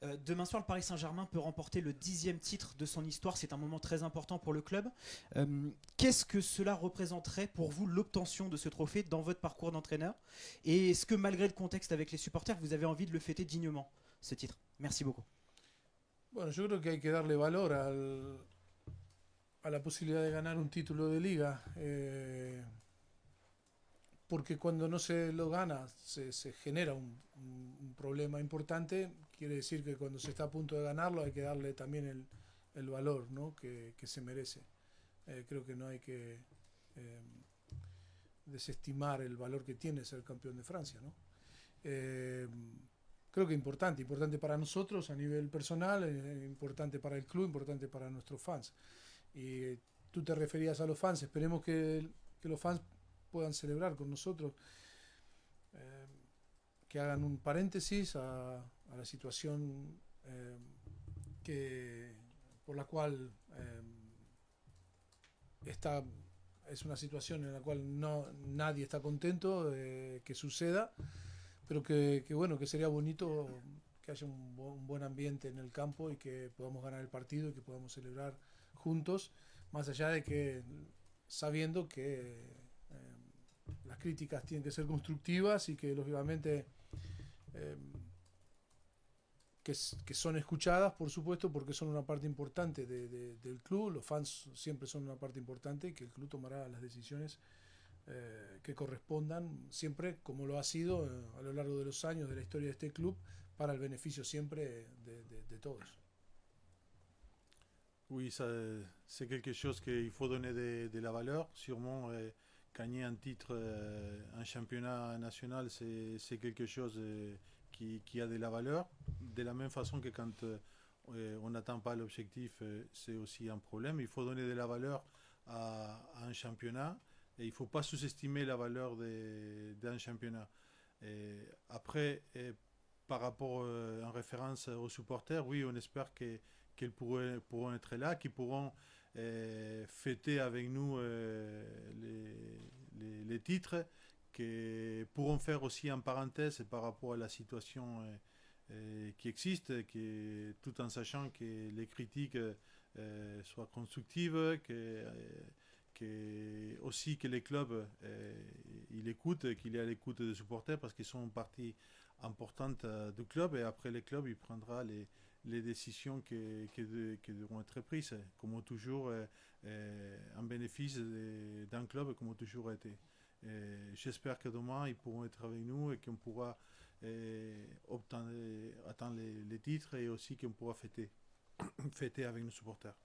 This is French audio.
Demain soir, le Paris Saint-Germain peut remporter le 10e titre de son histoire. C'est un moment très important pour le club. Qu'est-ce que cela représenterait pour vous l'obtention de ce trophée dans votre parcours d'entraîneur? Et est-ce que malgré le contexte avec les supporters, vous avez envie de le fêter dignement, ce titre? Merci beaucoup. Bueno, yo creo que hay que darle valor a la posibilidad de ganar un título de liga, porque cuando no se lo gana se genera un problema importante. Quiere decir que cuando se está a punto de ganarlo hay que darle también el valor, ¿no? que se merece. Creo que no hay que eh, desestimar el valor que tiene ser campeón de Francia, ¿no? Eh, Creo que importante, importante para nosotros a nivel personal, importante para el club, importante para nuestros fans. Y tú te referías a los fans, esperemos que los fans puedan celebrar con nosotros, eh, que hagan un paréntesis a la situación que, por la cual está, es una situación en la cual nadie está contento de que suceda, pero bueno, que sería bonito que haya un buen ambiente en el campo y que podamos ganar el partido y que podamos celebrar juntos, más allá de que sabiendo que las críticas tienen que ser constructivas y que lógicamente eh, que son escuchadas, por supuesto, porque son una parte importante del club. Los fans siempre son una parte importante y que el club tomará las decisiones que correspondan, siempre como lo ha sido a lo largo de los años de la historia de este club, para el beneficio siempre de todos. Oui, ça, c'est quelque chose qu'il faut donner de la valeur. Sûrement, gagner un titre, un championnat national, c'est quelque chose qui a de la valeur. De la même façon que quand on n'atteint pas l'objectif, c'est aussi un problème. Il faut donner de la valeur à un championnat et il ne faut pas sous-estimer la valeur d'un championnat. Et après, par rapport en référence aux supporters, oui, on espère qu'ils pourront être là, qu'ils pourront fêter avec nous les titres, qui pourront faire aussi en parenthèse par rapport à la situation qui existe, tout en sachant que les critiques soient constructives, aussi que les clubs il écoute, qu'il est à l'écoute des supporters parce qu'ils sont partie importante du club et après le club il prendra les décisions qui devront être prises, comme toujours en bénéfice d'un club comme toujours été. J'espère que demain ils pourront être avec nous et qu'on pourra atteindre les titres et aussi qu'on pourra fêter avec nos supporters.